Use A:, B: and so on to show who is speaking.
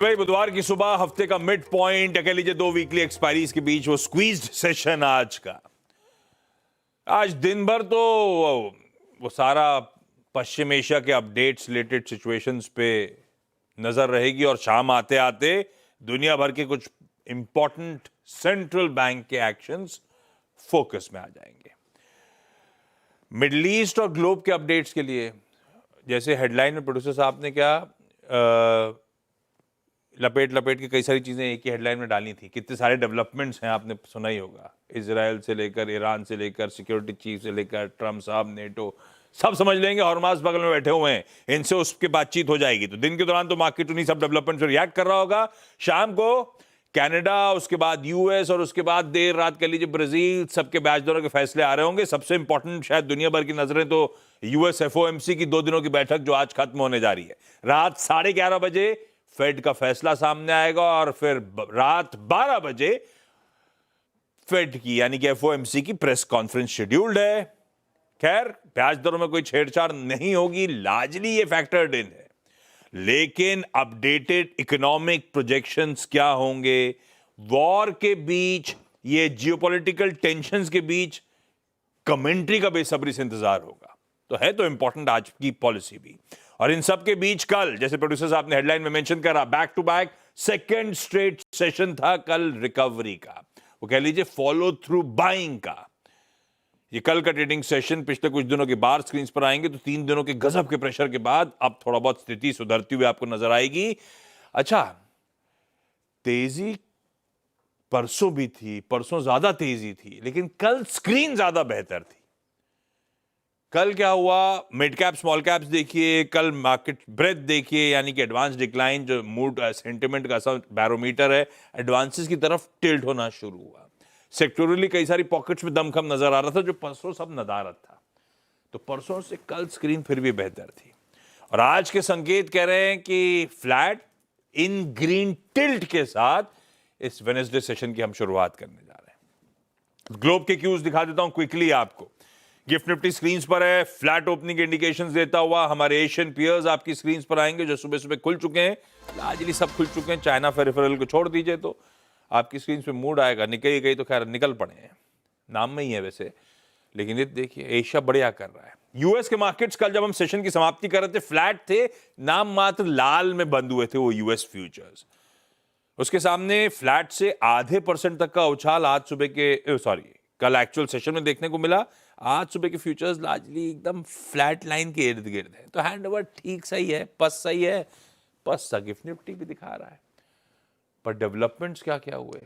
A: भाई बुधवार की सुबह हफ्ते का मिड पॉइंट कह लीजिए 2 वीकली एक्सपायरीज के बीच वो स्क्वीज्ड सेशन आज का। आज दिन भर तो वो सारा पश्चिम एशिया के अपडेट्स रिलेटेड सिचुएशंस पे नजर रहेगी और शाम आते आते दुनिया भर के कुछ इंपॉर्टेंट सेंट्रल बैंक के एक्शंस फोकस में आ जाएंगे। मिडल ईस्ट और ग्लोब के अपडेट्स के लिए जैसे हेडलाइन में प्रोड्यूसर साहब ने क्या लपेट के कई सारी चीजें एक ही हेडलाइन में डाली थी। कितने सारे डेवलपमेंट्स हैं आपने सुना ही होगा, इजराइल से लेकर ईरान से लेकर सिक्योरिटी चीफ से लेकर ट्रम्प साहब, नेटो सब समझ लेंगे। हॉर्मास बगल में बैठे हुए हैं, इनसे उसकी बातचीत हो जाएगी। तो दिन के दौरान तो मार्केट उन्हीं सब डेवलपमेंट से रिएक्ट कर रहा होगा। शाम को कनाडा, उसके बाद यूएस और उसके बाद देर रात कह लीजिए ब्राजील, सबके ब्याज दरों के फैसले आ रहे होंगे। सबसे इंपॉर्टेंट शायद दुनिया भर की नजरें तो यूएस एफओएमसी की 2 दिनों की बैठक जो आज खत्म होने जा रही है। रात 11:30 बजे फेड का फैसला सामने आएगा और फिर रात 12 बजे फेड की यानी कि एफओएमसी की प्रेस कॉन्फ्रेंस शेड्यूल्ड है। खैर ब्याज दरों में कोई छेड़छाड़ नहीं होगी, लार्जली ये फैक्टर्ड इन है। लेकिन अपडेटेड इकोनॉमिक प्रोजेक्शंस क्या होंगे, वॉर के बीच, ये जियोपॉलिटिकल टेंशंस के बीच कमेंट्री का बेसब्री से इंतजार होगा। तो है तो इंपॉर्टेंट आज की पॉलिसी भी। और इन सब के बीच कल, जैसे प्रोड्यूसर साहब ने हेडलाइन में मेंशन करा, back to back second straight session था कल रिकवरी का, वो कह लीजिए फॉलो थ्रू बाइंग का। ये कल का ट्रेडिंग सेशन पिछले कुछ दिनों के बार स्क्रीन पर आएंगे तो 3 दिनों के गजब के प्रेशर के बाद अब थोड़ा बहुत स्थिति सुधरती हुई आपको नजर आएगी। अच्छा, तेजी परसों भी थी, परसों ज्यादा तेजी थी, लेकिन कल स्क्रीन ज्यादा बेहतर थी। कल क्या हुआ, मिड कैप स्मॉल कैप्स देखिए, कल मार्केट ब्रेथ देखिए, यानी कि एडवांस डिक्लाइन जो मूड सेंटिमेंट का ऐसा बैरोमीटर है, एडवांसेस की तरफ टिल्ट होना शुरू हुआ। सेक्टोरली कई सारी पॉकेट्स में दमखम नजर आ रहा था जो परसों सब नदारत था। तो परसों से कल स्क्रीन फिर भी बेहतर थी और आज के संकेत कह रहे हैं कि फ्लैट इन ग्रीन टिल्ट के साथ इस वेडनेसडे सेशन की हम शुरुआत करने जा रहे हैं। ग्लोब के क्यूज दिखा देता हूं क्विकली आपको। गिफ्ट निफ्टी स्क्रीन पर है, फ्लैट ओपनिंग के इंडिकेशंस देता हुआ। हमारे एशियन पियर्स आपकी स्क्रीन पर आएंगे जो सुबह सुबह खुल चुके हैं, लार्जली सब खुल चुके हैं। चाइना फेरिफेरल को छोड़ दीजिए तो आपकी स्क्रीन पे मूड आएगा। निकल गई तो खैर निकल पड़े हैं, नाम में ही है वैसे, लेकिन ये देखिए एशिया बढ़िया कर रहा है। यूएस के मार्केट्स कल जब हम सेशन की समाप्ति कर रहे थे फ्लैट थे, नाम मात्र लाल में बंद हुए थे वो यूएस फ्यूचर्स। उसके सामने फ्लैट से आधे % तक का उछाल आज सुबह के कल एक्चुअल सेशन में देखने को मिला। आज सुबह के फ्यूचर्स लार्जली एकदम फ्लैट लाइन के इर्द गिर्द है। तो हैंडओवर ठीक सही है, पस सही है, पस सा गिफ्ट निफ्टी भी दिखा रहा है। पर डेवलपमेंट्स क्या क्या हुए,